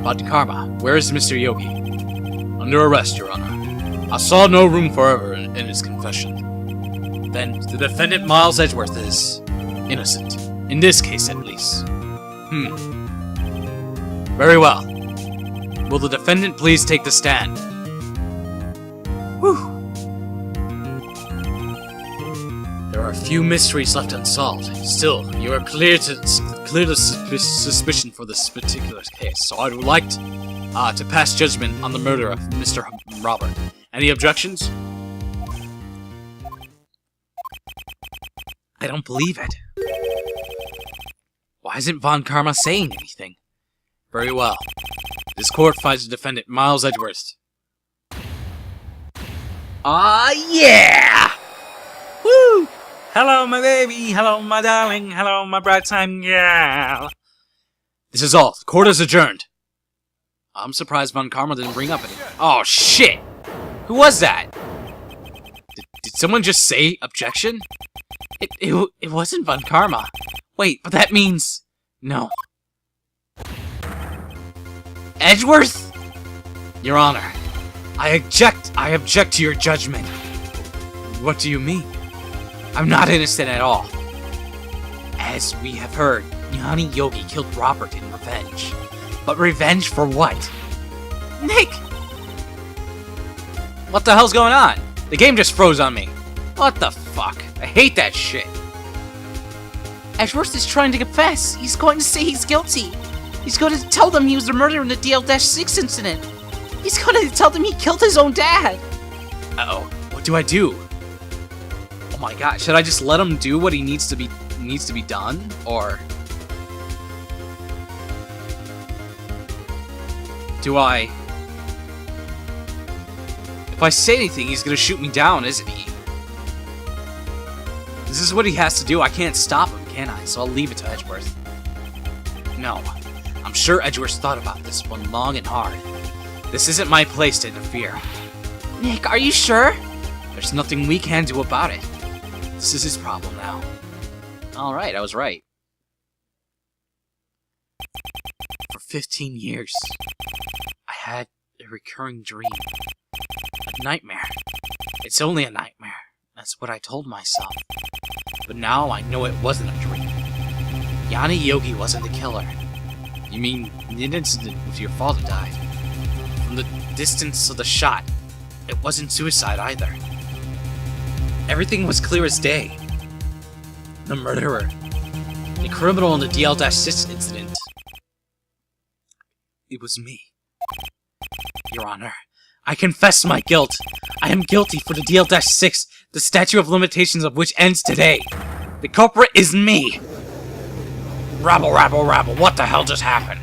But Karma, where is Mr. Yogi? Under arrest, Your Honor. I saw no room for error in his confession. Then, the defendant Miles Edgeworth is innocent. In this case, at least. Very well. Will the defendant please take the stand? Whew. There are a few mysteries left unsolved. Still, you are clear to suspicion for this particular case, so I would like to pass judgment on the murder of Mr. Robert. Any objections? I don't believe it. Why isn't Von Karma saying anything? Very well. This court finds the defendant Miles Edgeworth. Yeah! Woo! Hello, my baby. Hello, my darling. Hello, my bright time gal. This is all. The court is adjourned. I'm surprised Von Karma didn't bring up anything. Oh, shit! Who was that? Did someone just say objection? It wasn't Von Karma. Wait, but that means... No. Edgeworth? Your Honor, I object to your judgment. What do you mean? I'm not innocent at all. As we have heard, Yanni Yogi killed Robert in revenge. But revenge for what? Nick! What the hell's going on? The game just froze on me. What the fuck? I hate that shit. Edgeworth is trying to confess. He's going to say he's guilty. He's going to tell them he was the murderer in the DL-6 incident. He's going to tell them he killed his own dad. Uh-oh. What do I do? Oh my god, should I just let him do what he needs to be done? Or do I... If I say anything, he's gonna shoot me down, isn't he? This is what he has to do. I can't stop him, can I? So I'll leave it to Edgeworth. No. I'm sure Edgeworth thought about this one long and hard. This isn't my place to interfere. Nick, are you sure? There's nothing we can do about it. This is his problem now. Alright, I was right. For 15 years, I had a recurring dream. A nightmare. It's only a nightmare. That's what I told myself. But now I know it wasn't a dream. Yanni Yogi wasn't the killer. You mean the incident with your father died? From the distance of the shot, it wasn't suicide either. Everything was clear as day. The murderer, the criminal in the DL-6 incident. It was me. Your Honor, I confess my guilt. I am guilty for the DL-6, the statute of limitations of which ends today. The culprit is me. Rabble, rabble, rabble, what the hell just happened?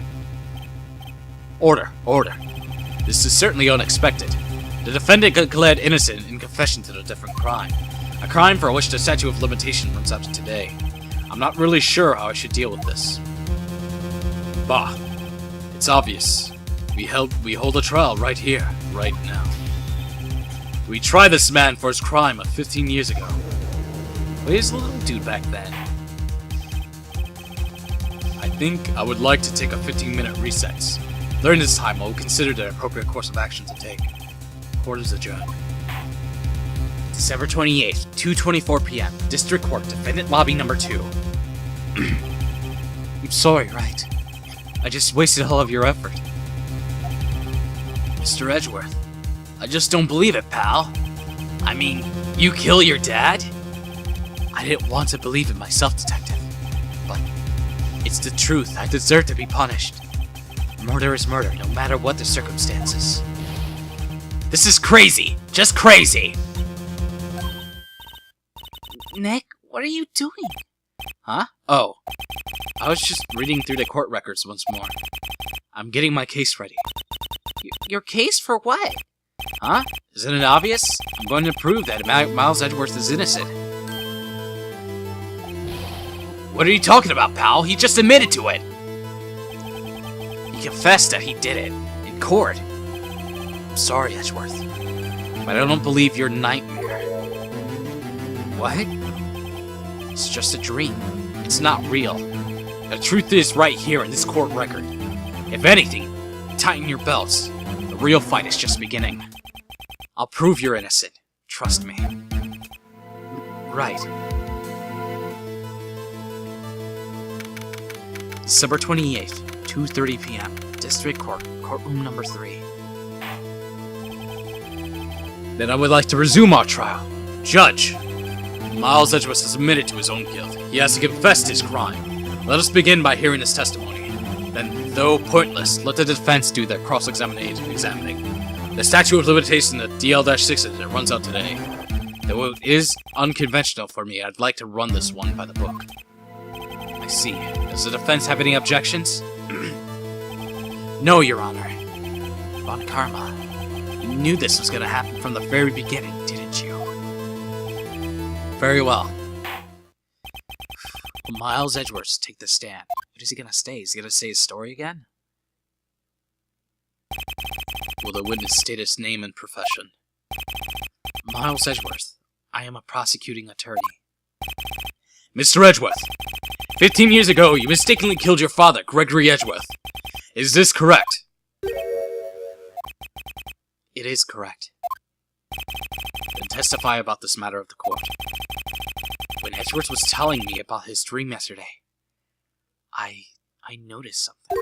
Order, order. This is certainly unexpected. The defendant declared innocent in confession to a different crime. A crime for which the statute of limitation runs up to today. I'm not really sure how I should deal with this. Bah. It's obvious. We hold a trial right here, right now. We try this man for his crime of 15 years ago. But he's a little dude back then. I think I would like to take a 15-minute recess. During this time, I will consider the appropriate course of action to take. Court is adjourned. December 28th, 2:24 p.m. District Court, Defendant Lobby Number 2. I'm sorry, Wright. I just wasted all of your effort. Mr. Edgeworth, I just don't believe it, pal. I mean, you kill your dad? I didn't want to believe it myself, Detective. But it's the truth. I deserve to be punished. Murder is murder, no matter what the circumstances. This is crazy! Just crazy! Nick, what are you doing? Huh? Oh. I was just reading through the court records once more. I'm getting my case ready. Your case for what? Huh? Isn't it obvious? I'm going to prove that Miles Edgeworth is innocent. What are you talking about, pal? He just admitted to it! He confessed that he did it. In court. I'm sorry, Edgeworth. But I don't believe your nightmare. What? It's just a dream. It's not real. The truth is right here in this court record. If anything, tighten your belts. The real fight is just beginning. I'll prove you're innocent. Trust me. Right. December 28th, 2:30 p.m. District Court, Courtroom Number 3. Then I would like to resume our trial. Judge, Miles Edgeworth has admitted to his own guilt. He has confessed his crime. Let us begin by hearing his testimony. Then, though pointless, let the defense do their cross-examining. The statute of limitation of DL-6 runs out today. Though it is unconventional for me, I'd like to run this one by the book. I see. Does the defense have any objections? No, Your Honor. Von Karma, you knew this was going to happen from the very beginning, didn't you? Very well. Will Miles Edgeworth take the stand? What is he going to say? Is he going to say his story again? Will the witness state his name and profession? Miles Edgeworth. I am a prosecuting attorney. Mr. Edgeworth, 15 years ago, you mistakenly killed your father, Gregory Edgeworth. Is this correct? It is correct. Then testify about this matter of the court. When Edgeworth was telling me about his dream yesterday, I noticed something.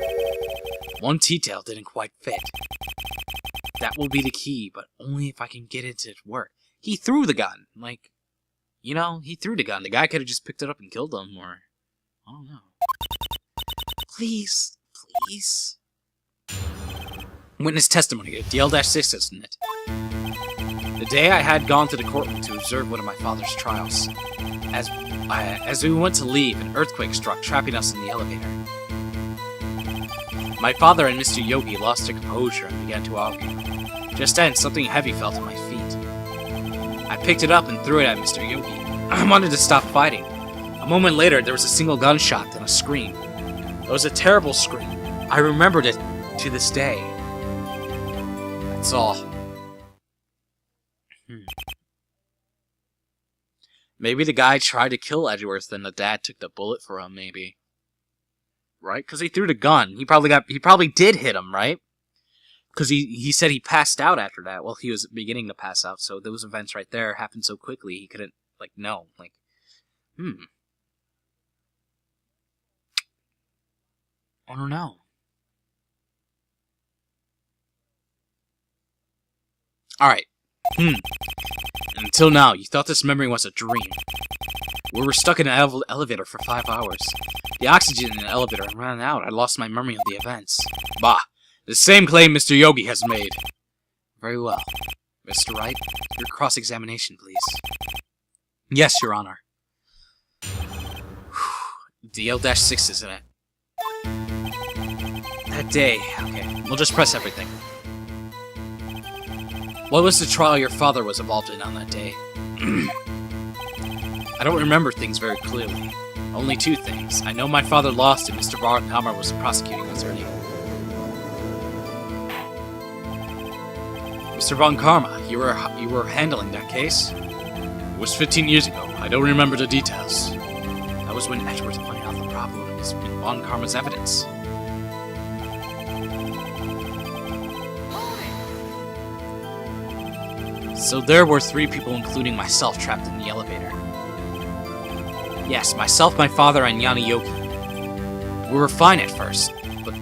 One detail didn't quite fit. That will be the key, but only if I can get it to work. He threw the gun. Like, you know, he threw the gun. The guy could have just picked it up and killed him, or... I don't know. Please. Please. Witness testimony. DL-6, isn't it? The day I had gone to the courtroom to observe one of my father's trials. As we went to leave, an earthquake struck, trapping us in the elevator. My father and Mr. Yogi lost their composure and began to argue. Just then, something heavy fell to my feet. I picked it up and threw it at Mr. Yogi. I wanted to stop fighting. A moment later, there was a single gunshot, then a scream. It was a terrible scream. I remembered it to this day. That's all. Maybe the guy tried to kill Edgeworth, and the dad took the bullet for him, maybe. Right? Because he threw the gun. He probably did hit him, right? Because he said he passed out after that. Well, he was beginning to pass out, so those events right there happened so quickly, he couldn't, like, know. Like, I don't know. Alright. Until now, you thought this memory was a dream. We were stuck in an elevator for 5 hours. The oxygen in the elevator ran out. I lost my memory of the events. Bah! The same claim Mr. Yogi has made. Very well. Mr. Wright, your cross-examination, please. Yes, Your Honor. DL-6, isn't it? That day. Okay, we'll just press everything. What was the trial your father was involved in on that day? I don't remember things very clearly. Only 2 things. I know my father lost and Mr. Barnhammer was the prosecuting attorney. Mr. Von Karma, you were handling that case? It was 15 years ago. I don't remember the details. That was when Edgeworth pointed out the problem in Von Karma's evidence. So there were 3 people, including myself, trapped in the elevator. Yes, myself, my father, and Yanni Yogi. We were fine at first, but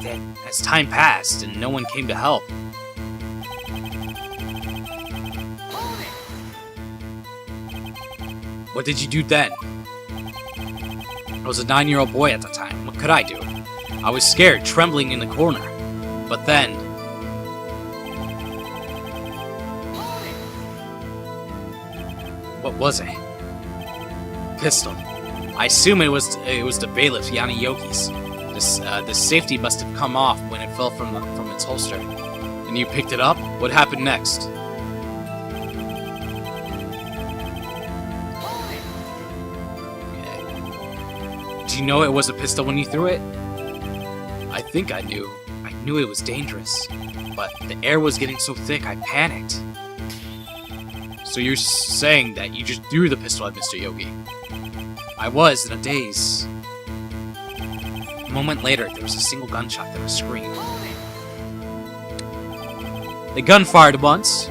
then, as time passed and no one came to help, what did you do then? I was a 9-year-old boy at the time. What could I do? I was scared, trembling in the corner. But then... what was it? Pistol. I assume it was the bailiff, Yanni Yogi's. The safety must have come off when it fell from its holster. And you picked it up? What happened next? Okay. Did you know it was a pistol when you threw it? I think I knew. I knew it was dangerous. But the air was getting so thick, I panicked. So you're saying that you just threw the pistol at Mr. Yogi? I was in a daze. A moment later, there was a single gunshot, then a scream. The gun fired once.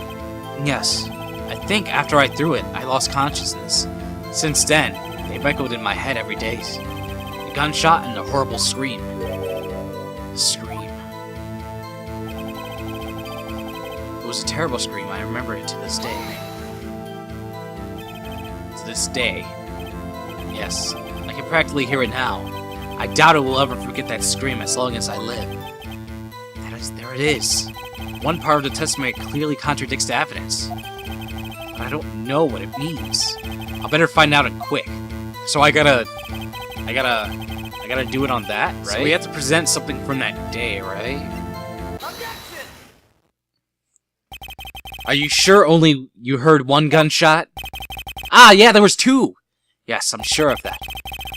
Yes, I think after I threw it, I lost consciousness. Since then, they've echoed in my head every day. The gunshot and the horrible scream. The scream. It was a terrible scream. I remember it to this day. To this day. Yes, I can practically hear it now. I doubt I will ever forget that scream as long as I live. There it is. One part of the testimony clearly contradicts the evidence. But I don't know what it means. I'll better find out and quick. So I gotta do it on that, right? So we have to present something from that day, right? Objection! Are you sure only you heard one gunshot? Ah, yeah, there was two! Yes, I'm sure of that.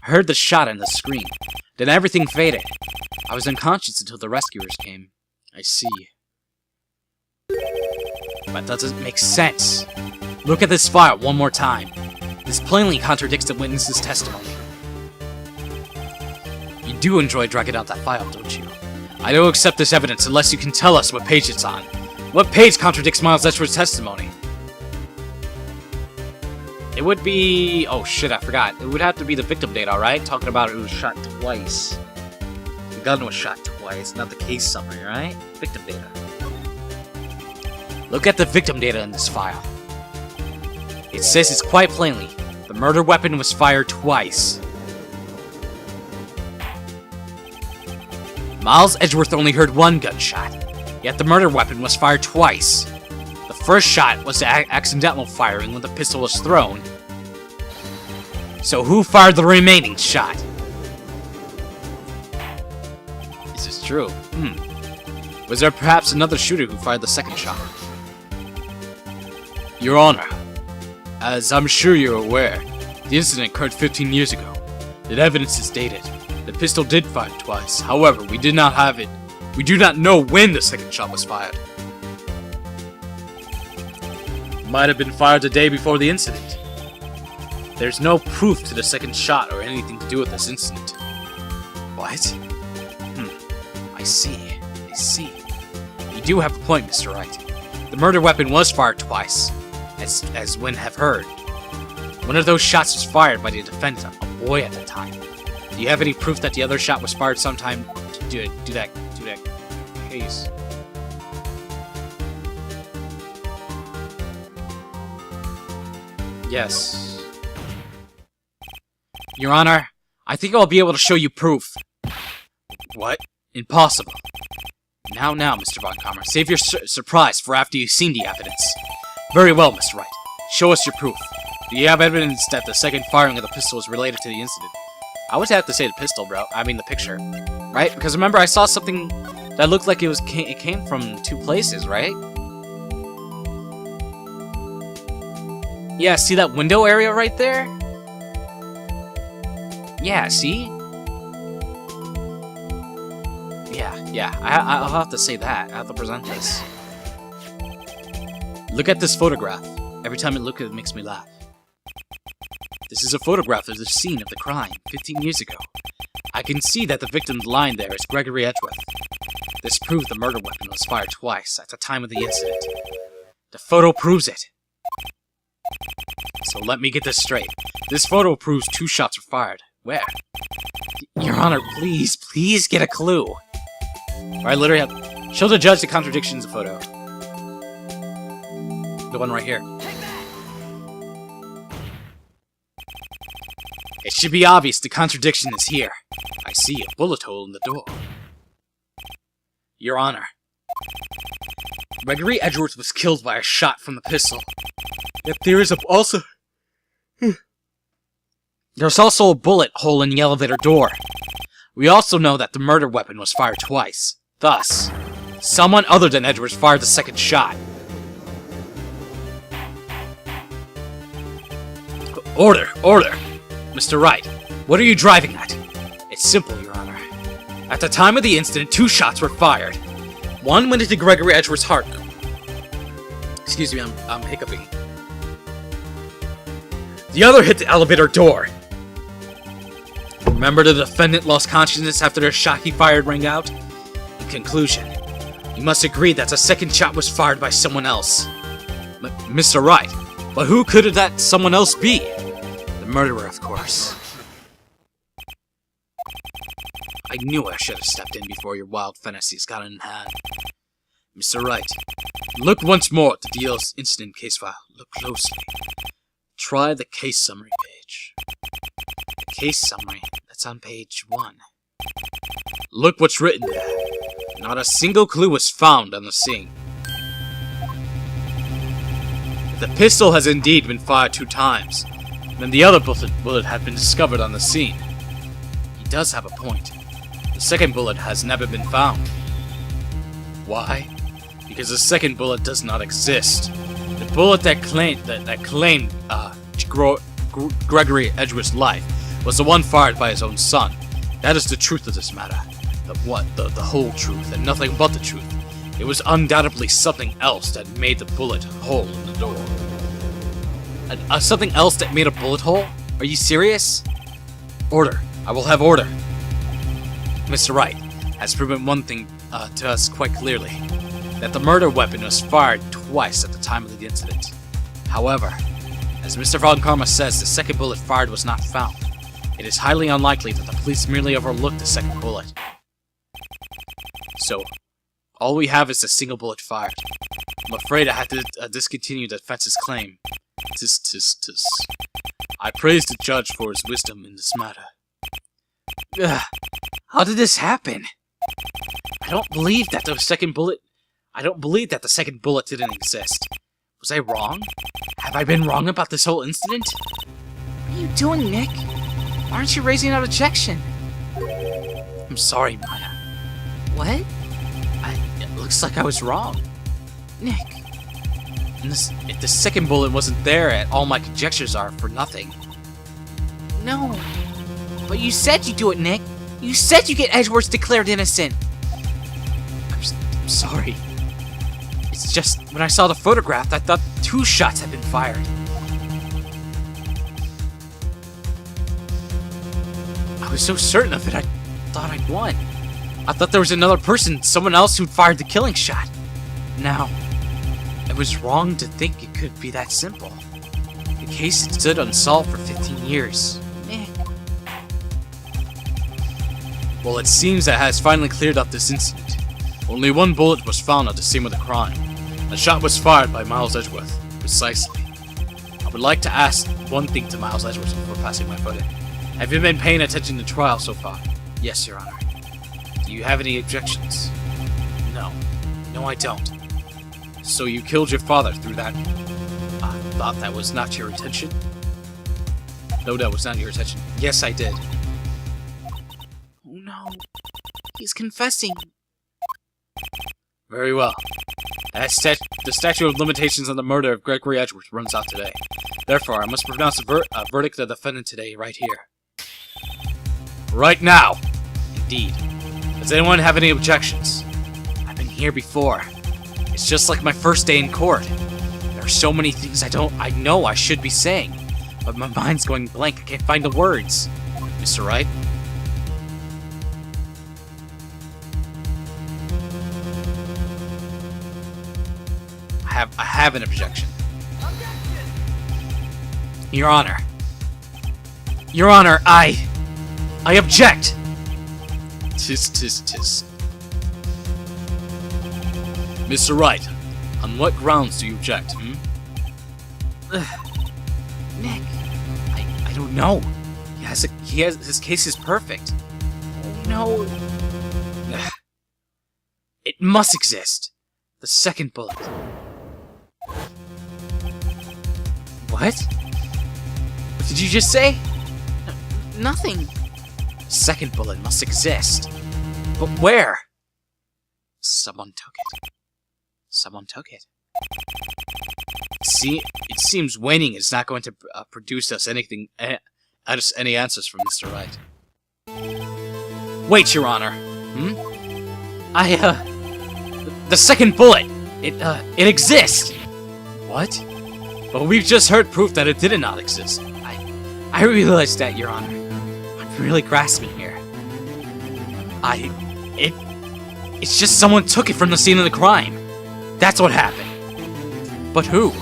I heard the shot and the scream. Then everything faded. I was unconscious until the rescuers came. I see. But that doesn't make sense. Look at this file one more time. This plainly contradicts the witness's testimony. You do enjoy dragging out that file, don't you? I don't accept this evidence unless you can tell us what page it's on. What page contradicts Miles Edgeworth's testimony? It would be... oh shit, I forgot. It would have to be the victim data, right? Talking about it was shot twice. The gun was shot twice, not the case summary, right? Victim data. Look at the victim data in this file. It says it's quite plainly, the murder weapon was fired twice. Miles Edgeworth only heard one gunshot, yet the murder weapon was fired twice. The first shot was the accidental firing when the pistol was thrown. So who fired the remaining shot? Is this true? Was there perhaps another shooter who fired the second shot? Your Honor, as I'm sure you're aware, the incident occurred 15 years ago. The evidence is dated. The pistol did fire twice. However, we did not have it. We do not know when the second shot was fired. It might have been fired the day before the incident. There's no proof to the second shot or anything to do with this incident. What? I see. You do have a point, Mr. Wright. The murder weapon was fired twice, as Wynn have heard. One of those shots was fired by the defendant, a boy at the time. Do you have any proof that the other shot was fired sometime to do that case? Yes. Your Honor, I think I'll be able to show you proof. What? Impossible. Now, Mr. Von Kammer, save your surprise for after you've seen the evidence. Very well, Mr. Wright. Show us your proof. Do you have evidence that the second firing of the pistol is related to the incident? I would have to say the pistol, bro. I mean the picture. Right? Because remember, I saw something that looked like it came from two places, right? Yeah, see that window area right there? Yeah, see? Yeah, I'll have to say that. I have to present this. Look at this photograph. Every time I look at it, it makes me laugh. This is a photograph of the scene of the crime 15 years ago. I can see that the victim lying there is Gregory Edgeworth. This proves the murder weapon was fired twice at the time of the incident. The photo proves it. So let me get this straight. This photo proves two shots were fired. Where? Your Honor, please get a clue. Or I literally have... Show the judge the contradictions of the photo. The one right here. It should be obvious the contradiction is here. I see a bullet hole in the door. Your Honor. Gregory Edgeworth was killed by a shot from the pistol. Yet there is also... There's also a bullet hole in the elevator door. We also know that the murder weapon was fired twice. Thus, someone other than Edgeworth fired the second shot. Order! Mr. Wright, what are you driving at? It's simple, Your Honor. At the time of the incident, two shots were fired. One went into Gregory Edgeworth's heart. Excuse me, I'm hiccuping. The other hit the elevator door. Remember the defendant lost consciousness after the shot he fired rang out? In conclusion, You must agree that the second shot was fired by someone else. Mr. Wright, but who could that someone else be? The murderer, of course. I knew I should have stepped in before your wild fantasies got in hand. Mr. Wright, look once more at the deal's incident case file. Look closely. Try the case summary page. The case summary, that's on page 1. Look what's written there. Not a single clue was found on the scene. The pistol has indeed been fired 2 times, and the other bullet had been discovered on the scene. He does have a point. The second bullet has never been found. Why? Because the second bullet does not exist. The bullet that claimed Gregory Edgeworth's life was the one fired by his own son. That is the truth of this matter. The whole truth, and nothing but the truth. It was undoubtedly something else that made the bullet hole in the door. Something else that made a bullet hole? Are you serious? Order. I will have order. Mr. Wright has proven one thing to us quite clearly. That the murder weapon was fired twice at the time of the incident. However, as Mr. Von Karma says, the second bullet fired was not found. It is highly unlikely that the police merely overlooked the second bullet. So, all we have is a single bullet fired. I'm afraid I had to discontinue the defense's claim. I praise the judge for his wisdom in this matter. How did this happen? I don't believe that the second bullet didn't exist. Was I wrong? Have I been wrong about this whole incident? What are you doing, Nick? Why aren't you raising an objection? I'm sorry, Maya. What? It looks like I was wrong. Nick. If the second bullet wasn't there, all my conjectures are for nothing. No. But you said you'd do it, Nick. You said you'd get Edgeworth declared innocent. I'm sorry. It's just, when I saw the photograph, I thought 2 shots had been fired. I was so certain of it, I thought I'd won. I thought there was another person, someone else who'd fired the killing shot. Now, I was wrong to think it could be that simple. The case had stood unsolved for 15 years. Well, it seems that has finally cleared up this incident. Only 1 bullet was found at the scene of the crime. The shot was fired by Miles Edgeworth, precisely. I would like to ask one thing to Miles Edgeworth before passing my foot in. Have you been paying attention to the trial so far? Yes, Your Honor. Do you have any objections? No. No, I don't. So you killed your father through that? I thought that was not your intention? No, that was not your intention. Yes, I did. Oh no. He's confessing. Very well. The statute of limitations on the murder of Gregory Edgeworth runs out today. Therefore, I must pronounce a verdict of the defendant today, right here. Right now! Indeed. Does anyone have any objections? I've been here before. It's just like my first day in court. There are so many things I know I should be saying, but my mind's going blank. I can't find the words. Mr. Wright? I have an objection. Your Honor. Your Honor, I object! Tis. Mr. Wright, on what grounds do you object, Nick, I don't know. His case is perfect. Oh no. It must exist. The second bullet. What? What did you just say? Nothing. The second bullet must exist. But where? Someone took it. Someone took it. See, it seems waiting is not going to produce us any answers from Mr. Wright. Wait, Your Honor. The second bullet! It exists! What? But we've just heard proof that it did not exist. I realize that, Your Honor. I'm really grasping here. It's just someone took it from the scene of the crime. That's what happened. But who?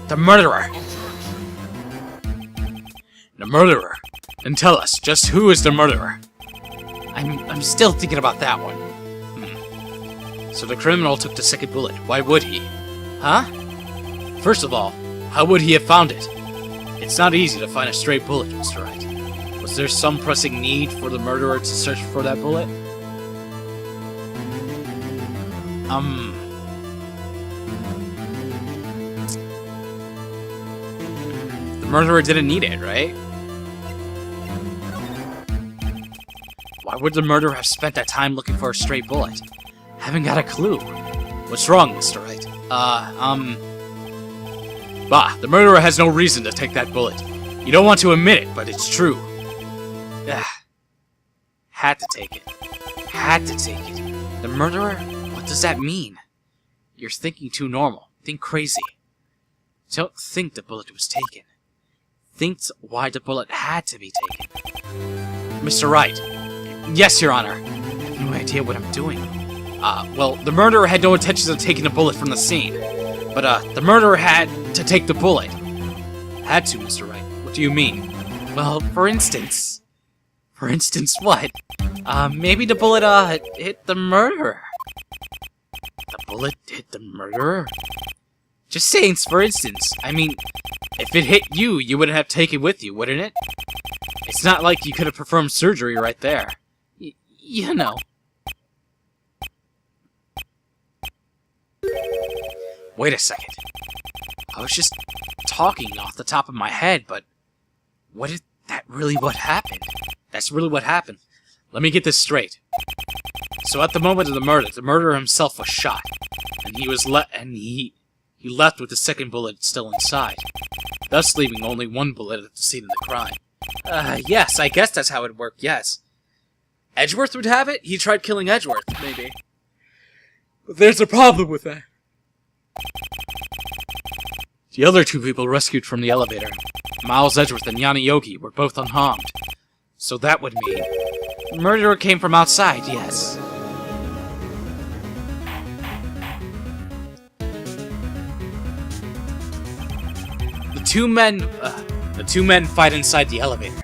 The murderer. The murderer. Then tell us, just who is the murderer? I'm still thinking about that one. So the criminal took the second bullet. Why would he? Huh? First of all, how would he have found it? It's not easy to find a stray bullet, Mr. Wright. Was there some pressing need for the murderer to search for that bullet? The murderer didn't need it, right? Why would the murderer have spent that time looking for a stray bullet? Haven't got a clue. What's wrong, Mr. Wright? Bah, the murderer has no reason to take that bullet. You don't want to admit it, but it's true. Had to take it. Had to take it. The murderer? What does that mean? You're thinking too normal. Think crazy. Don't think the bullet was taken. Think why the bullet had to be taken. Mr. Wright. Yes, Your Honor. I have no idea what I'm doing. Well, the murderer had no intentions of taking the bullet from the scene. But, the murderer had to take the bullet. Had to, Mr. Wright. What do you mean? Well, for instance... For instance, what? Maybe the bullet, hit the murderer. The bullet hit the murderer? Just saying, for instance. I mean, if it hit you, you wouldn't have taken it with you, wouldn't it? It's not like you could have performed surgery right there. You know. Wait a second. I was just talking off the top of my head, but... What is that really what happened? That's really what happened. Let me get this straight. So at the moment of the murder, the murderer himself was shot. And he left with the second bullet still inside. Thus leaving only one bullet at the scene of the crime. Yes, I guess that's how it worked, yes. Edgeworth would have it? He tried killing Edgeworth, maybe. But there's a problem with that. The other two people rescued from the elevator, Miles Edgeworth and Yanni Yogi, were both unharmed. So that would mean... The murderer came from outside, yes. The two men fight inside the elevator.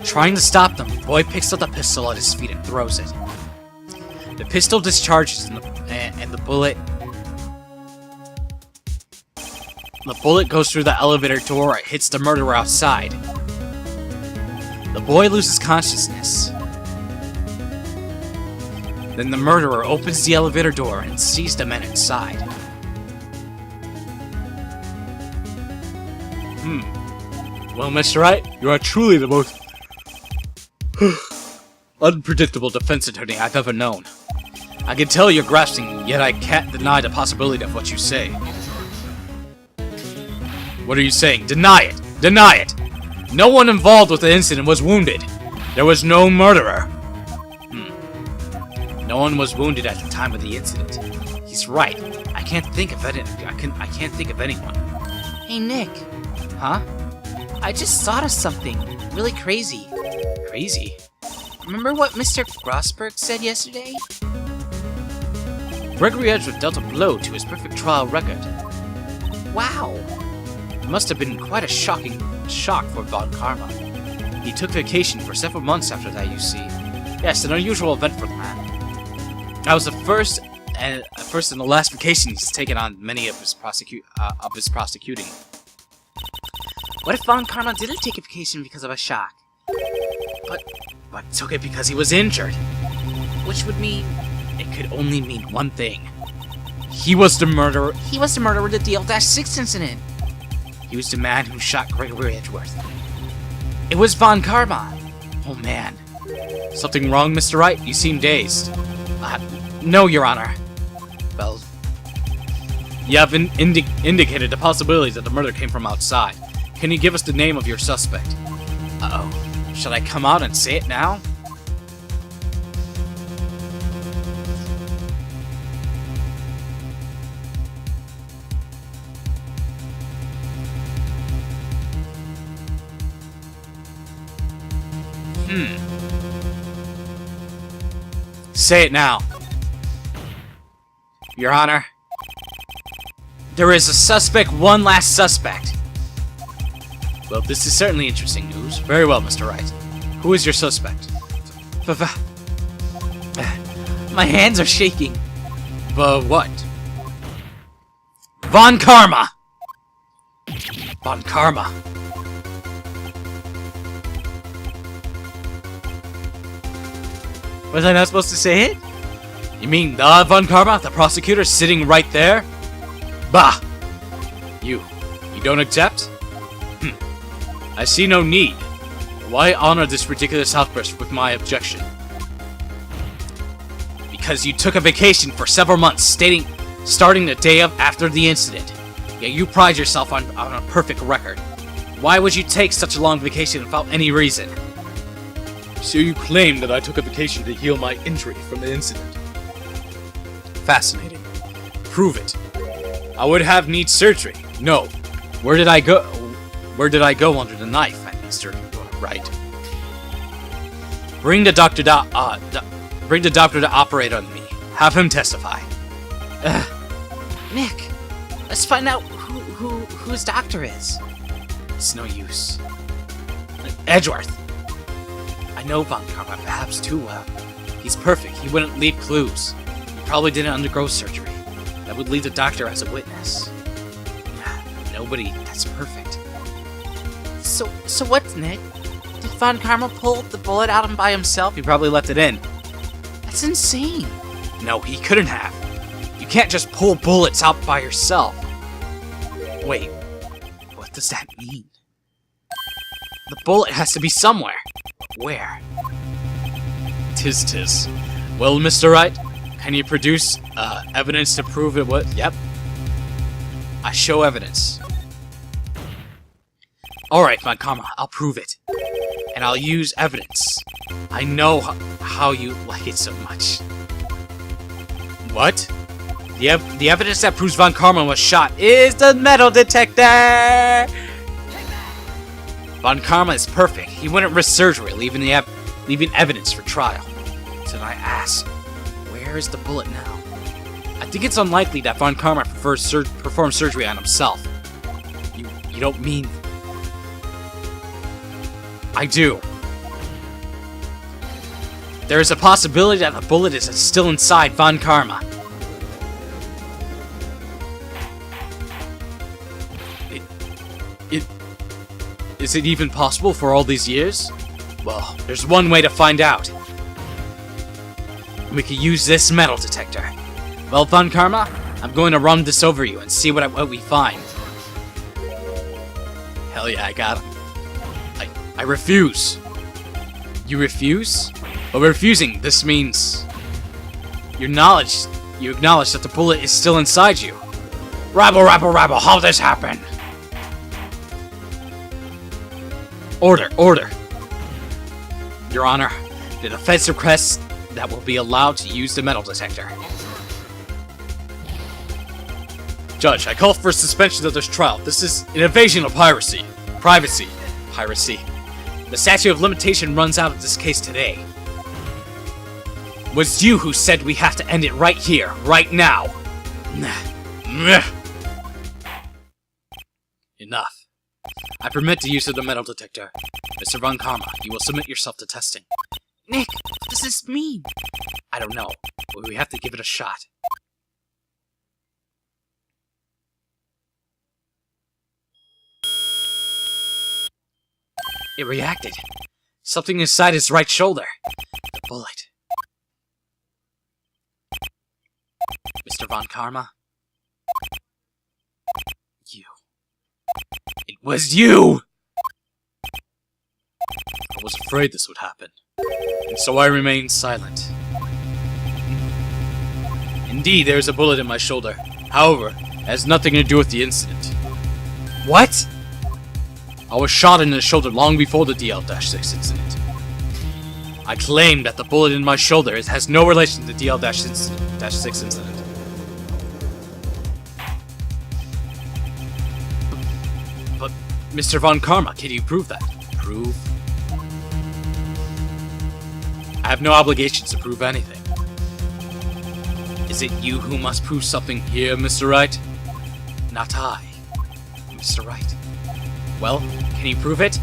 Trying to stop them, the boy picks up the pistol at his feet and throws it. The pistol discharges and the bullet... The bullet goes through the elevator door and hits the murderer outside. The boy loses consciousness. Then the murderer opens the elevator door and sees the men inside. Well, Mr. Wright, you are truly the most unpredictable defense attorney I've ever known. I can tell you're grasping, yet I can't deny the possibility of what you say. What are you saying? Deny it! Deny it! No one involved with the incident was wounded. There was no murderer. No one was wounded at the time of the incident. He's right. I can't think of anyone. Hey, Nick. Huh? I just thought of something really crazy. Crazy? Remember what Mr. Grossberg said yesterday? Gregory Edgeworth dealt a blow to his perfect trial record. Wow! It must have been quite a shock for Von Karma. He took vacation for several months after that, you see. Yes, an unusual event for the man. That was the first and the last vacation he's taken on many of his prosecuting. What if Von Karma didn't take a vacation because of a shock? But took it because he was injured? Which would mean... It could only mean one thing. He was the murderer. He was the murderer of the DL-6 incident. He was the man who shot Gregory Edgeworth. It was Von Karma. Oh man. Something wrong, Mr. Wright? You seem dazed. No, Your Honor. Well, you have indicated the possibility that the murder came from outside. Can you give us the name of your suspect? Uh-oh. Should I come out and say it now? Say it now. Your Honor, there is a suspect, one last suspect. Well, this is certainly interesting news. Very well, Mr. Wright. Who is your suspect? My hands are shaking. What? Von Karma! Von Karma. Was I not supposed to say it? You mean the Von Karma, the prosecutor sitting right there? Bah! You don't accept? I see no need. Why honor this ridiculous outburst with my objection? Because you took a vacation for several months, starting the day after the incident. Yet you pride yourself on a perfect record. Why would you take such a long vacation without any reason? So you claim that I took a vacation to heal my injury from the incident. Fascinating. Prove it. I would have need surgery. No. Where did I go? Where did I go under the knife, Mr. Wright? Bring the doctor to operate on me. Have him testify. Nick, let's find out who his doctor is. It's no use. Edgeworth. I know Von Karma perhaps too well. He's perfect. He wouldn't leave clues. He probably didn't undergo surgery. That would leave the doctor as a witness. Nobody that's perfect. So what's Nick? Did Von Karma pull the bullet out by himself? He probably left it in. That's insane. No, he couldn't have. You can't just pull bullets out by yourself. Wait, what does that mean? The bullet has to be somewhere. Where? Tis. Well, Mr. Wright, can you produce evidence to prove it was... Yep. I show evidence. Alright, Von Karma, I'll prove it. And I'll use evidence. I know how you like it so much. What? The evidence that proves Von Karma was shot is the metal detector! Von Karma is perfect. He wouldn't risk surgery, leaving evidence for trial. So then I ask, where is the bullet now? I think it's unlikely that Von Karma performed surgery on himself. You don't mean... I do. There is a possibility that the bullet is still inside Von Karma. Is it even possible for all these years? Well, there's one way to find out. We could use this metal detector. Well, Von Karma, I'm going to run this over you and see what we find. Hell yeah, I got him. I refuse. You refuse? Well, refusing, this means... You acknowledge that the bullet is still inside you. Rabble, how this happen? Order. Your Honor, the defense requests that will be allowed to use the metal detector. Judge, I call for suspension of this trial. This is an invasion of privacy. The statute of limitation runs out of this case today. It was you who said we have to end it right here, right now. Enough. I permit the use of the metal detector. Mr. Von Karma, you will submit yourself to testing. Nick, what does this mean? I don't know, but we have to give it a shot. It reacted. Something inside his right shoulder. The bullet. Mr. Von Karma? You. It was you! I was afraid this would happen, and so I remained silent. Indeed, there is a bullet in my shoulder. However, it has nothing to do with the incident. What? I was shot in the shoulder long before the DL-6 incident. I claim that the bullet in my shoulder has no relation to the DL-6 incident. But, Mr. Von Karma, can you prove that? Prove? I have no obligations to prove anything. Is it you who must prove something here, Mr. Wright? Not I, Mr. Wright. Well, can you prove it?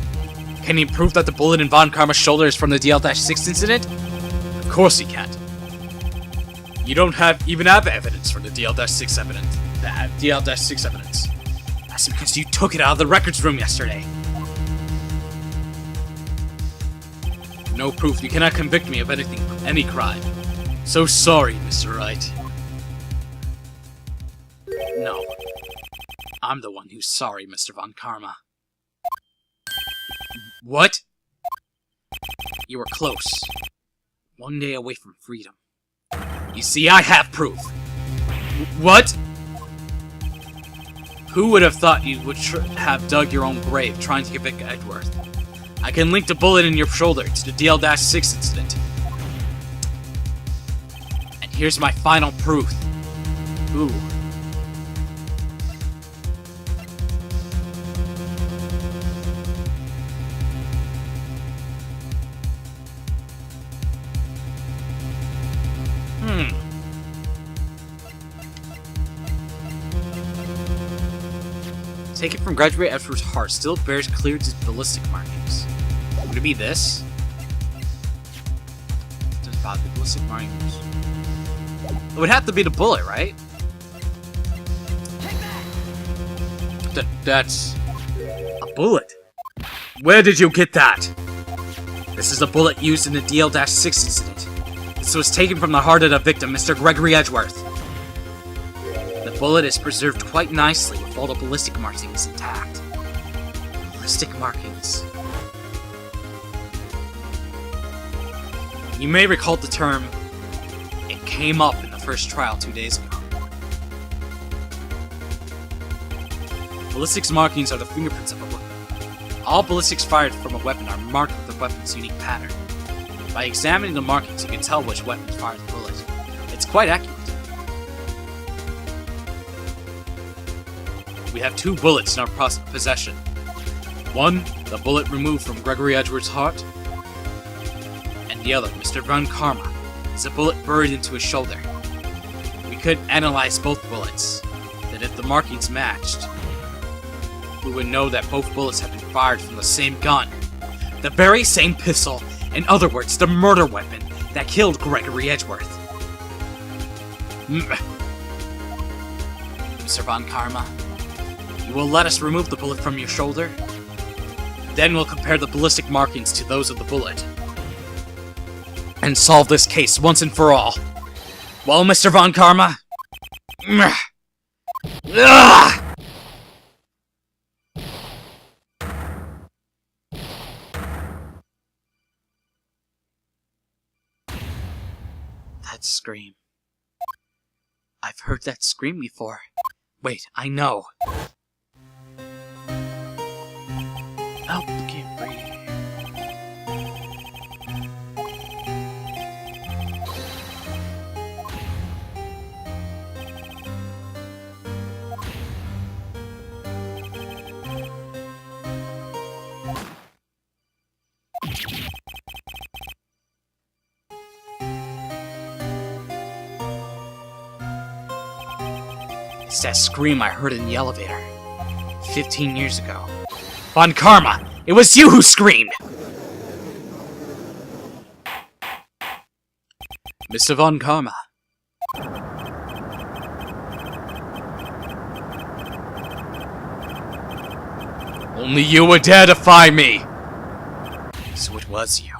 Can you prove that the bullet in Von Karma's shoulder is from the DL-6 incident? Of course he can't. You don't even have evidence for the DL-6 evidence. DL-6 evidence. That's because you took it out of the records room yesterday. No proof. You cannot convict me of anything, any crime. So sorry, Mr. Wright. No. I'm the one who's sorry, Mr. Von Karma. What? You were close. One day away from freedom. You see, I have proof. What? Who would have thought you would have dug your own grave trying to convict Edgeworth? I can link the bullet in your shoulder to the DL-6 incident. And here's my final proof. Ooh. Taken from Graduate Edgeworth's heart, still bears clear ballistic markings. Would it be this? Does about the ballistic markings? It would have to be the bullet, right? That's a bullet. Where did you get that? This is the bullet used in the DL-6 incident. This was taken from the heart of the victim, Mr. Gregory Edgeworth. The bullet is preserved quite nicely with all the ballistic markings intact. Ballistic markings. You may recall the term, it came up in the first trial 2 days ago. Ballistics markings are the fingerprints of a weapon. All ballistics fired from a weapon are marked with the weapon's unique pattern. By examining the markings, you can tell which weapon fired the bullet. It's quite accurate. We have 2 bullets in our possession. One, the bullet removed from Gregory Edgeworth's heart, and the other, Mr. Von Karma, is a bullet buried into his shoulder. We could analyze both bullets, that if the markings matched, we would know that both bullets have been fired from the same gun. The very same pistol, in other words, the murder weapon that killed Gregory Edgeworth. Mr. Von Karma, you will let us remove the bullet from your shoulder? Then we'll compare the ballistic markings to those of the bullet. And solve this case once and for all. Well, Mr. Von Karma? That scream. I've heard that scream before. Wait, I know. Oh, can't breathe. It's that scream I heard in the elevator 15 years ago. Von Karma, it was you who screamed! Mr. Von Karma. Only you would dare defy me! So it was you.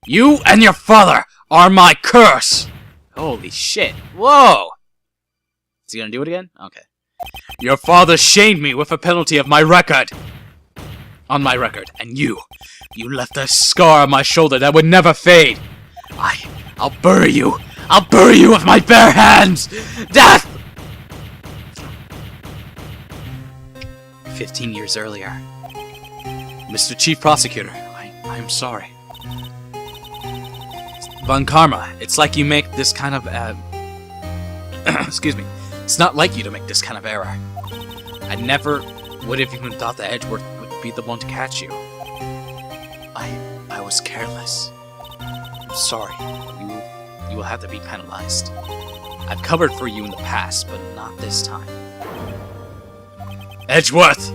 You and your father are my curse! Holy shit. Whoa! Is he gonna do it again? Okay. Your father shamed me with a penalty of my record. On my record. And you left a scar on my shoulder that would never fade. I'll bury you. I'll bury you with my bare hands. Death! 15 years earlier. Mr. Chief Prosecutor, I'm sorry. Von Karma, it's like you make this kind of, excuse me. It's not like you to make this kind of error. I never would have even thought that Edgeworth would be the one to catch you. I was careless. I'm sorry. You will have to be penalized. I've covered for you in the past, but not this time. Edgeworth!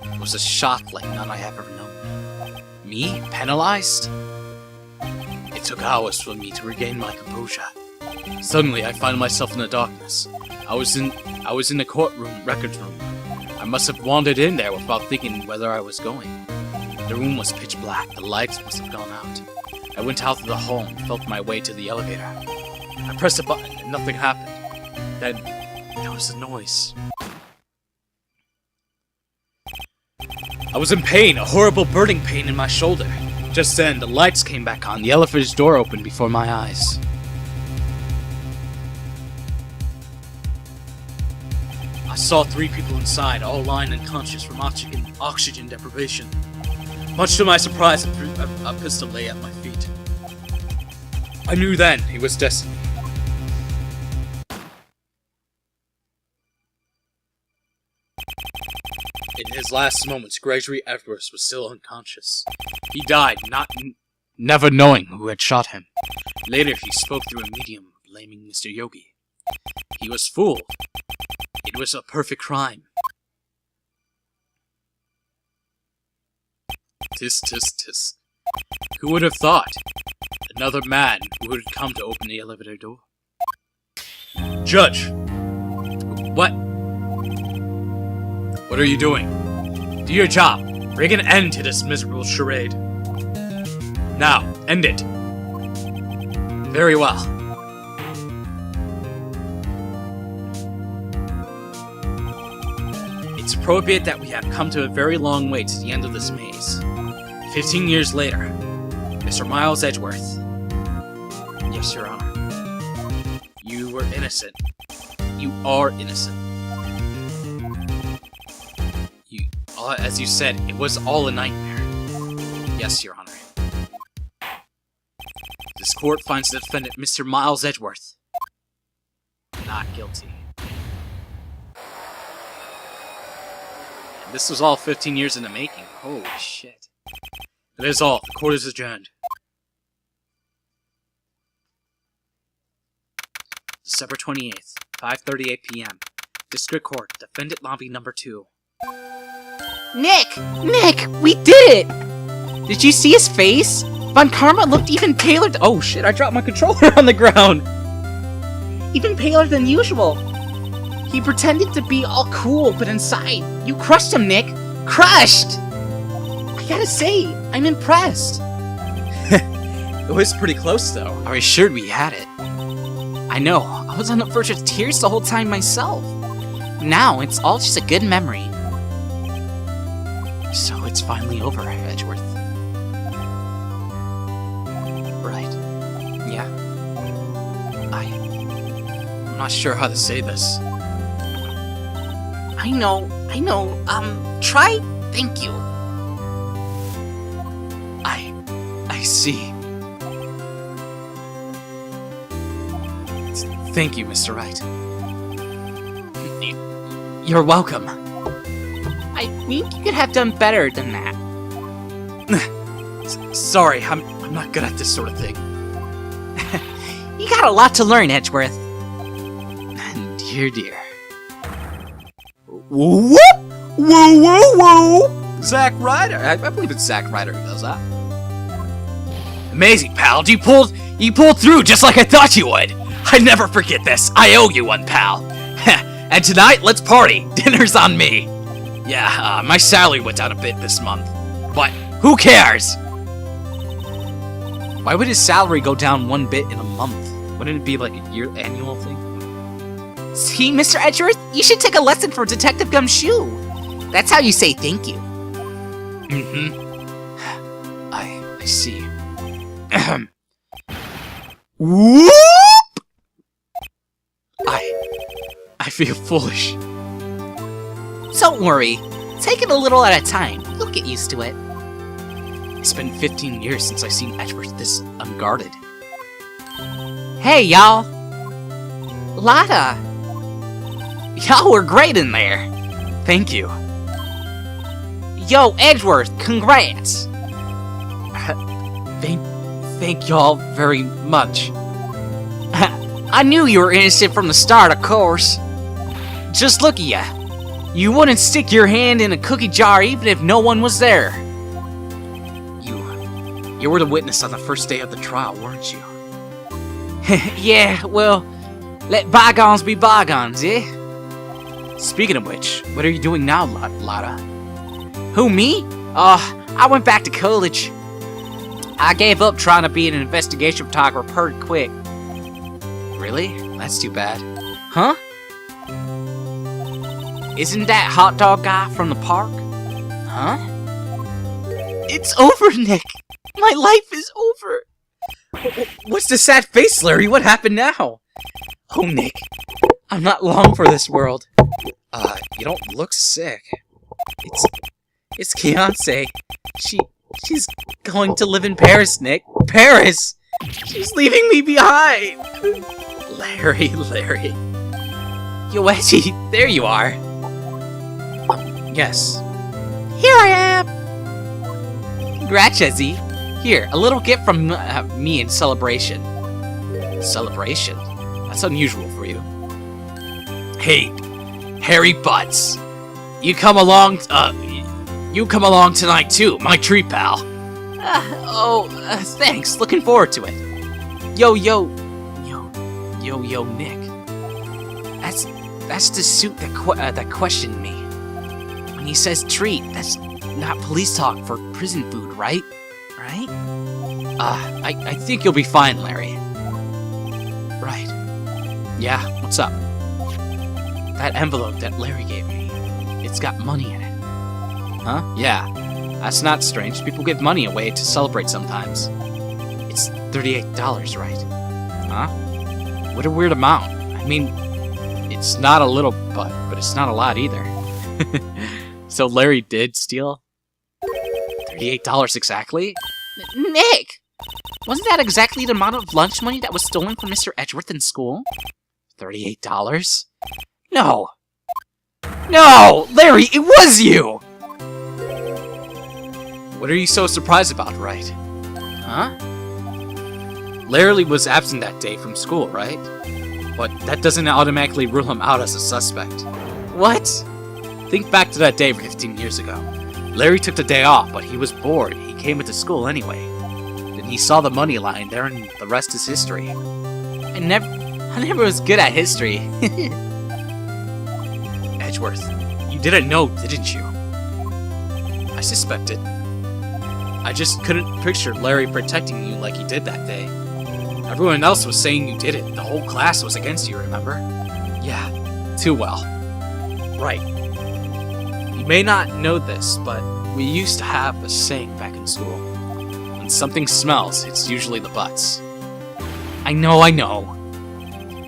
It was a shock like none I have ever known. Me? Penalized? It took hours for me to regain my composure. Suddenly, I found myself in the darkness. I was in the courtroom records room. I must have wandered in there without thinking whether I was going. The room was pitch black. The lights must have gone out. I went out to the hall and felt my way to the elevator. I pressed a button and nothing happened. Then, there was a noise. I was in pain, a horrible burning pain in my shoulder. Just then, the lights came back on. The elevator's door opened before my eyes. I saw 3 people inside, all lying unconscious from oxygen deprivation. Much to my surprise, a pistol lay at my feet. I knew then it was destiny. In his last moments, Gregory Edwards was still unconscious. He died, never knowing who had shot him. Later, he spoke through a medium, blaming Mr. Yogi. He was fooled. It was a perfect crime. Tis, tis, tis. Who would have thought? Another man who would come to open the elevator door. Judge! What? What are you doing? Do your job. Bring an end to this miserable charade. Now, end it. Very well. It's appropriate that we have come to a very long way to the end of this maze. 15 years later, Mr. Miles Edgeworth. Yes, Your Honor. You were innocent. You are innocent. As you said, it was all a nightmare. Yes, Your Honor. This court finds the defendant, Mr. Miles Edgeworth, not guilty. And this was all 15 years in the making. Holy shit. That is all. The court is adjourned. December 28th, 5:38 p.m. District Court, Defendant Lobby Number 2. Nick! Nick! We did it! Did you see his face? Von Karma looked even paler. Oh shit, I dropped my controller on the ground! Even paler than usual. He pretended to be all cool, but inside, you crushed him, Nick! Crushed! I gotta say, I'm impressed. It was pretty close, though. I assured we had it. I know, I was on the verge of tears the whole time myself. Now, it's all just a good memory. So it's finally over, Edgeworth. Right. Yeah. I'm not sure how to say this. I know. Try thank you. I see. Thank you, Mr. Wright. You're welcome. I think you could have done better than that. Sorry, I'm not good at this sort of thing. You got a lot to learn, Edgeworth. Dear, dear. Whoop! Woo, woo, woo! Zack Ryder. I believe it's Zack Ryder who does that. Amazing, pal. You pulled through just like I thought you would. I'd never forget this. I owe you one, pal. And tonight, let's party. Dinner's on me. Yeah, my salary went down a bit this month. But who cares? Why would his salary go down 1 bit in a month? Wouldn't it be like a annual thing? See, Mr. Edgeworth, you should take a lesson from Detective Gumshoe. That's how you say thank you. Mm-hmm. I see. Whoop! I feel foolish. Don't worry. Take it a little at a time. You'll get used to it. It's been 15 years since I've seen Edgeworth this unguarded. Hey, y'all. Lotta. Y'all were great in there. Thank you. Yo, Edgeworth, congrats. Thank y'all very much. I knew you were innocent from the start, of course. Just look at ya. You wouldn't stick your hand in a cookie jar even if no one was there. You were the witness on the first day of the trial, weren't you? Yeah, well, let bygones be bygones, eh? Speaking of which, what are you doing now, Lotta? Who, me? I went back to college. I gave up trying to be an investigation photographer pretty quick. Really? That's too bad. Huh? Isn't that hot dog guy from the park? Huh? It's over, Nick. My life is over. What's the sad face, Larry? What happened now? Oh, Nick. I'm not long for this world. You don't look sick. It's Fiancé. She's going to live in Paris, Nick. Paris! She's leaving me behind! Larry. Yo, Edgy, there you are. Yes. Here I am! Congrats, Ezzy. Here, a little gift from me in celebration. Celebration? That's unusual for you. Hey, Harry Butts. You come along tonight too, my treat pal. Thanks. Looking forward to it. Yo, Nick. That's the suit that questioned me. When he says treat, that's not police talk for prison food, right? Right? I think you'll be fine, Larry. Right. Yeah, what's up? That envelope that Larry gave me, it's got money in it. Huh? Yeah. That's not strange. People give money away to celebrate sometimes. It's $38, right? Huh? What a weird amount. I mean, it's not a little but it's not a lot either. So Larry did steal $38 exactly? Nick! Wasn't that exactly the amount of lunch money that was stolen from Mr. Edgeworth in school? $38? No! No! Larry, it was you! What are you so surprised about, Wright? Huh? Larry was absent that day from school, right? But that doesn't automatically rule him out as a suspect. What? Think back to that day 15 years ago. Larry took the day off, but he was bored. He came into school anyway. Then he saw the money lying there, and the rest is history. I never was good at history. Edgeworth, you didn't know, didn't you? I suspected. I just couldn't picture Larry protecting you like he did that day. Everyone else was saying you did it. The whole class was against you, remember? Yeah, too well. Right. You may not know this, but we used to have a saying back in school. When something smells, it's usually the butts. I know.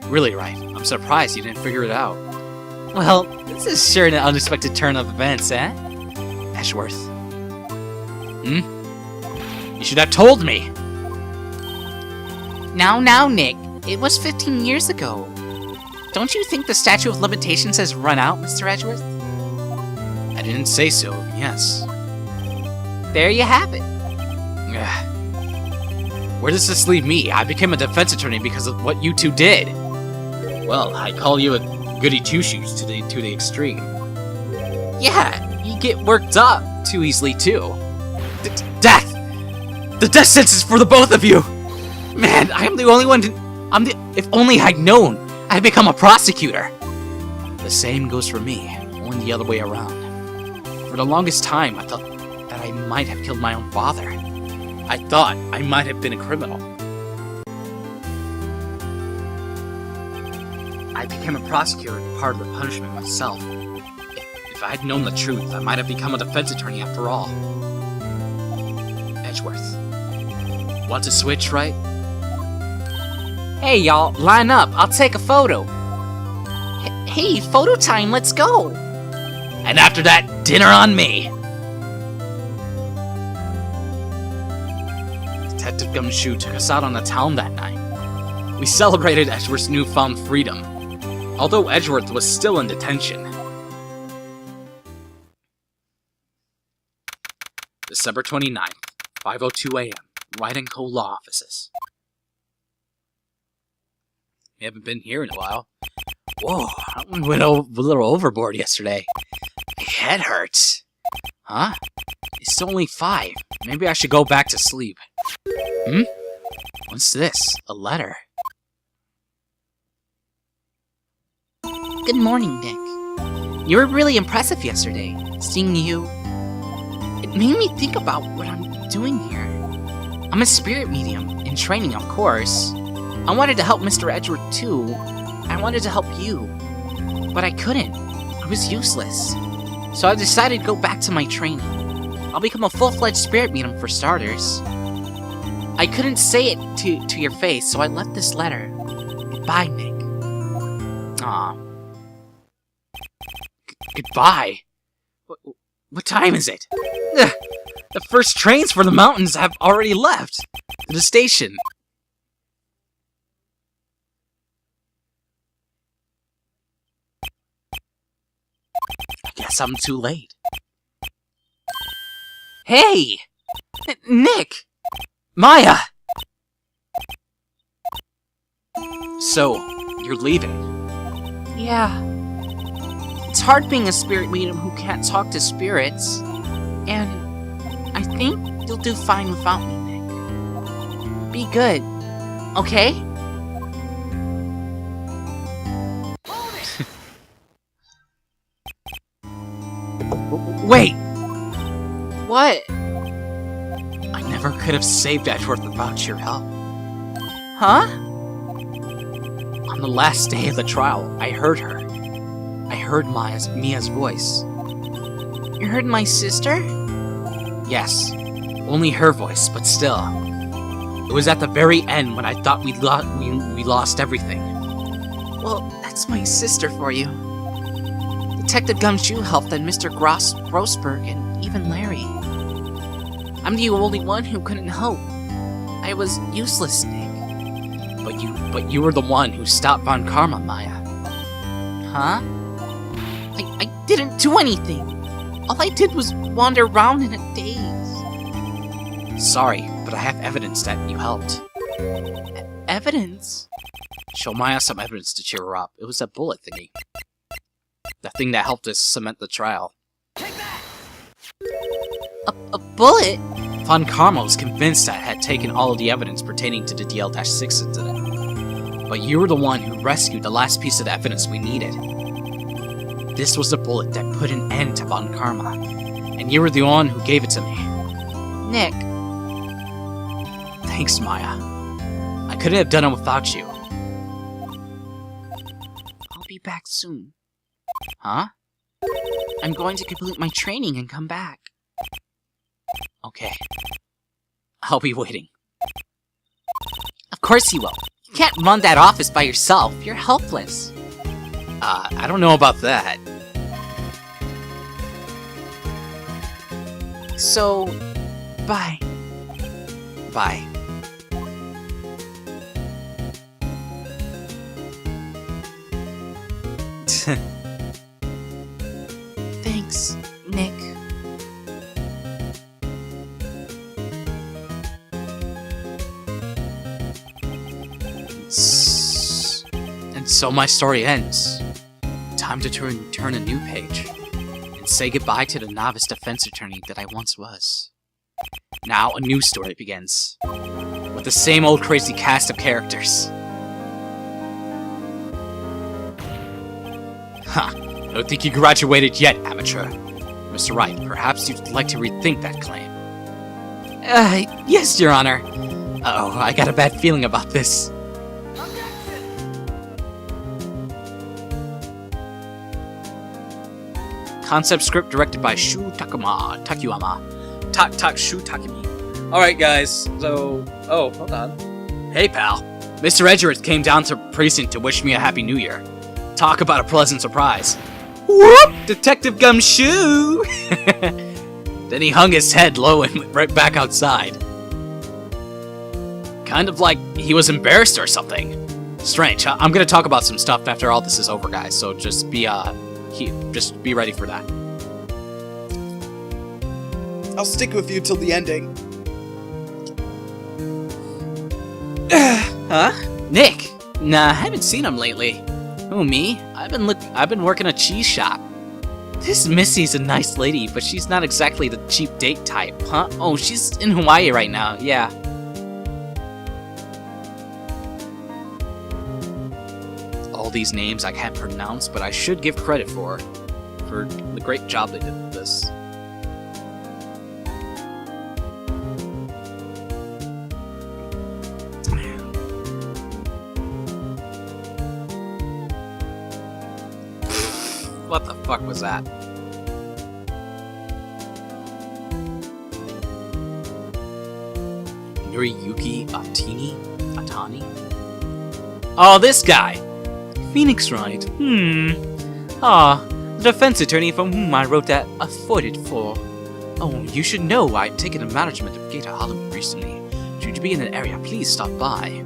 Really, Wright. I'm surprised you didn't figure it out. Well, this is sure an unexpected turn of events, eh? Edgeworth. You should have told me! Now, Nick. It was 15 years ago. Don't you think the statute of limitations has run out, Mr. Edgeworth? I didn't say so, yes. There you have it. Where does this leave me? I became a defense attorney because of what you two did. Well, I call you a goody two-shoes to the extreme. Yeah, you get worked up too easily, too. Death! The death sentence for the both of you! Man, I am the only one if only I'd known, I'd become a prosecutor. The same goes for me, only the other way around. For the longest time, I thought that I might have killed my own father. I thought I might have been a criminal. I became a prosecutor and part of the punishment myself. If I had known the truth, I might have become a defense attorney after all. Edgeworth. Want to switch, right? Hey, y'all, line up. I'll take a photo. Hey, photo time, let's go. And after that, dinner on me. Detective Gumshoe took us out on the town that night. We celebrated Edgeworth's newfound freedom, although Edgeworth was still in detention. December 29th, 5:02 a.m. Wright & Co. law offices. We haven't been here in a while. Whoa, that one went a little overboard yesterday. My head hurts. Huh? It's only 5. Maybe I should go back to sleep. What's this? A letter. Good morning, Nick. You were really impressive yesterday. Seeing you, it made me think about what I'm doing here. I'm a spirit medium, in training, of course. I wanted to help Mr. Edgeworth too. I wanted to help you. But I couldn't. I was useless. So I decided to go back to my training. I'll become a full-fledged spirit medium for starters. I couldn't say it to your face, so I left this letter. Goodbye, Nick. Aw. Goodbye? What time is it? Ugh, the first trains for the mountains have already left. The station. I guess I'm too late. Hey! Nick! Maya! So, you're leaving? Yeah. It's hard being a spirit medium who can't talk to spirits. And I think you'll do fine without me, Nick. Be good, okay? Wait! What? I never could have saved Edgeworth without your help. Huh? On the last day of the trial, I heard her. I heard Mia's voice. You heard my sister? Yes, only her voice, but still. It was at the very end when I thought we lost everything. Well, that's my sister for you. Detective Gumshoe helped, and Mr. Grossberg, and even Larry. I'm the only one who couldn't help. I was useless, Nick. But you were the one who stopped Von Karma, Maya. Huh? I didn't do anything. All I did was wander around in a daze. Sorry, but I have evidence that you helped. Evidence? Show Maya some evidence to cheer her up. It was that bullet thingy. The thing that helped us cement the trial. A bullet? Von Karma was convinced I had taken all of the evidence pertaining to the DL-6 incident. But you were the one who rescued the last piece of the evidence we needed. This was the bullet that put an end to Von Karma, and you were the one who gave it to me. Nick. Thanks, Maya. I couldn't have done it without you. I'll be back soon. Huh? I'm going to complete my training and come back. Okay. I'll be waiting. Of course you will. You can't run that office by yourself. You're helpless. I don't know about that. So, bye. Bye. Thanks, Nick. And so my story ends. Time to turn a new page and say goodbye to the novice defense attorney that I once was. Now a new story begins, with the same old crazy cast of characters. Huh, I don't think you graduated yet, amateur. Mr. Wright, perhaps you'd like to rethink that claim. Yes, Your Honor. Uh-oh, I got a bad feeling about this. Concept script directed by Shu Takuyama. Shu Takumi. Alright, guys, so... Oh, hold on. Hey, pal. Mr. Edgeworth came down to precinct to wish me a happy new year. Talk about a pleasant surprise. Whoop! Detective Gumshoe! Then he hung his head low and went right back outside. Kind of like he was embarrassed or something. Strange. I'm gonna talk about some stuff after all this is over, guys, so just be ready for that. I'll stick with you till the ending. Huh? Nick? Nah, I haven't seen him lately. Who, me? I've been working a cheese shop. This Missy's a nice lady, but she's not exactly the cheap date type, huh? Oh, she's in Hawaii right now, yeah. All these names I can't pronounce, but I should give credit for the great job they did with this. What the fuck was that? Noriyuki Atani? Oh, this guy! Phoenix Wright. The defense attorney from whom I wrote that afforded for. Oh, you should know I've taken the management of Gator Hollow recently. Should you be in an area, please stop by.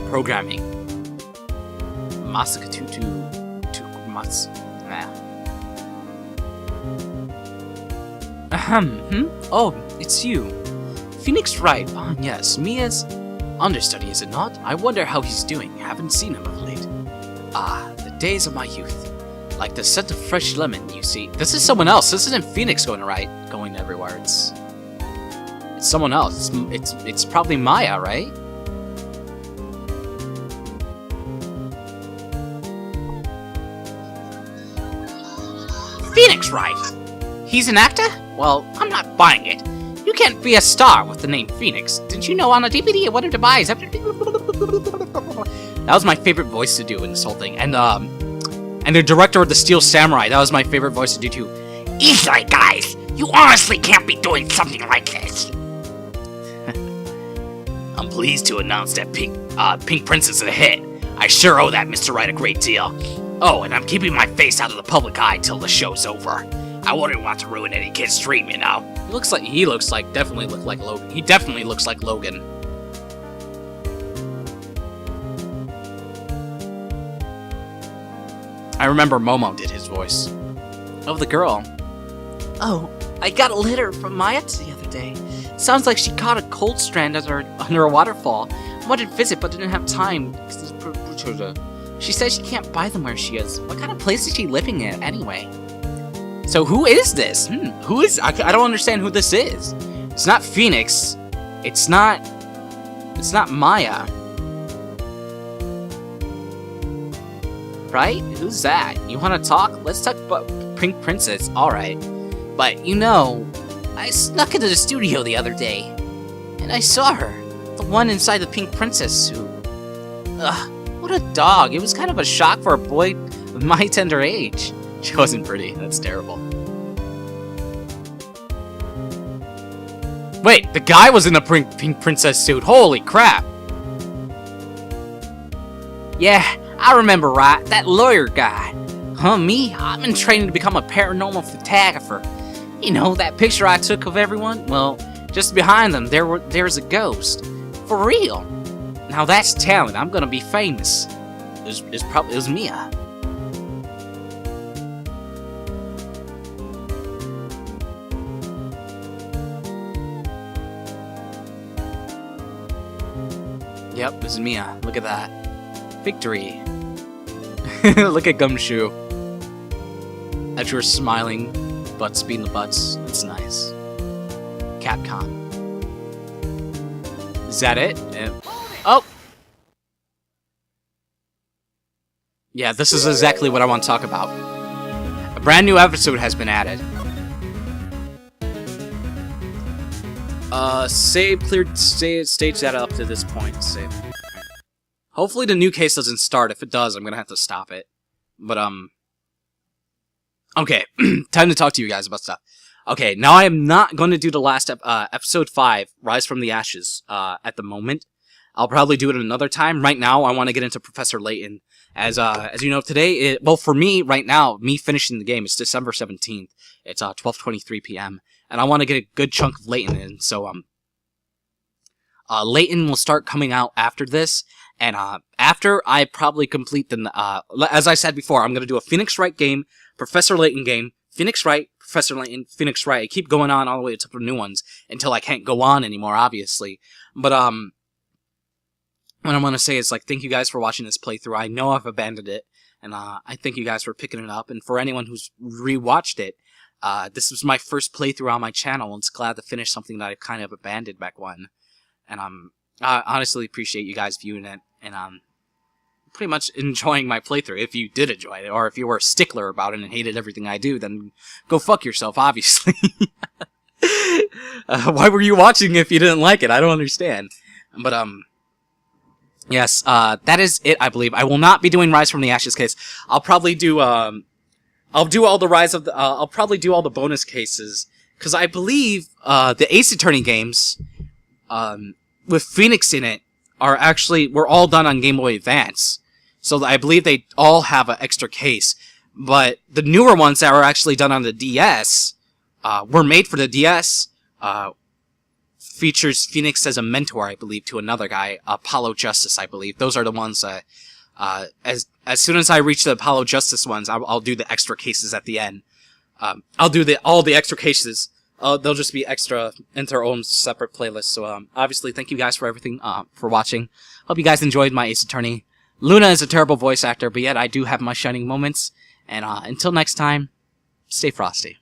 Programming. Masaka Tukumatsu. Oh, it's you. Phoenix Wright. Oh, yes, Mia's understudy, is it not? I wonder how he's doing. Haven't seen him of late. Ah, the days of my youth. Like the scent of fresh lemon, you see. This is someone else. This isn't Phoenix going everywhere. It's someone else. It's probably Maya, right? Phoenix Wright! He's an actor? Well, I'm not buying it. You can't be a star with the name Phoenix. Didn't you know on a DVD I wanted to buy? That was my favorite voice to do in this whole thing. And the director of The Steel Samurai, that was my favorite voice to do too. Easily, guys! You honestly can't be doing something like this! I'm pleased to announce that Pink Princess is a hit. I sure owe that Mr. Wright a great deal. Oh, and I'm keeping my face out of the public eye till the show's over. I wouldn't want to ruin any kid's dream, you know. He definitely looks like Logan. He definitely looks like Logan. I remember Momo did his voice. Oh, the girl. Oh, I got a letter from Maya the other day. Sounds like she caught a cold strand under a waterfall. I wanted to visit, but didn't have time. She says she can't buy them where she is. What kind of place is she living in, anyway? So who is this? Who is... I don't understand who this is. It's not Phoenix. It's not Maya. Right? Who's that? You want to talk? Let's talk about Pink Princess. Alright. But, you know, I snuck into the studio the other day. And I saw her. The one inside the Pink Princess suit. Ugh. What a dog. It was kind of a shock for a boy of my tender age. She wasn't pretty. That's terrible. Wait, the guy was in a Pink Princess suit. Holy crap. Yeah, I remember, right? That lawyer guy. Huh, me? I've been training to become a paranormal photographer. You know, that picture I took of everyone? Well, just behind them, there's a ghost. For real. Now that's talent. I'm gonna be famous. It was Mia. Yep, it was Mia. Look at that. Victory. Look at Gumshoe. As you're smiling, butts being the butts. It's nice. Capcom. Is that it? Yeah. Oh! Yeah, this is exactly what I want to talk about. A brand new episode has been added. Save cleared stage data up to this point. Save. Hopefully the new case doesn't start. If it does, I'm gonna have to stop it. But, okay. Time to talk to you guys about stuff. Okay, now I am not going to do the last episode 5, Rise from the Ashes, at the moment. I'll probably do it another time. Right now, I want to get into Professor Layton. As you know, today, well, for me, right now, me finishing the game, it's December 17th. It's 12:23 p.m. And I want to get a good chunk of Layton in. So, Layton will start coming out after this. And after I probably complete the, as I said before, I'm going to do a Phoenix Wright game, Professor Layton game, Phoenix Wright, Professor Layton, Phoenix Wright. I keep going on all the way to the new ones until I can't go on anymore, obviously. But, what I want to say is, like, thank you guys for watching this playthrough. I know I've abandoned it, and, I thank you guys for picking it up. And for anyone who's rewatched it, this was my first playthrough on my channel, and it's glad to finish something that I kind of abandoned back when. And, I honestly appreciate you guys viewing it, and, pretty much enjoying my playthrough. If you did enjoy it, or if you were a stickler about it and hated everything I do, then go fuck yourself, obviously. Why were you watching if you didn't like it? I don't understand. But, yes, that is it, I believe. I will not be doing Rise from the Ashes case. I'll probably do, I'll do all the Rise of the, I'll probably do all the bonus cases, because I believe, the Ace Attorney games, with Phoenix in it, were all done on Game Boy Advance. So I believe they all have an extra case. But the newer ones that were actually done on the DS, were made for the DS, features Phoenix as a mentor, I believe, to another guy, Apollo Justice, I believe. Those are the ones that, as soon as I reach the Apollo Justice ones, I'll do the extra cases at the end. I'll do all the extra cases. They'll just be extra in their own separate playlists. So, obviously, thank you guys for everything, for watching. Hope you guys enjoyed my Ace Attorney. Luna is a terrible voice actor, but yet I do have my shining moments. And, until next time, stay frosty.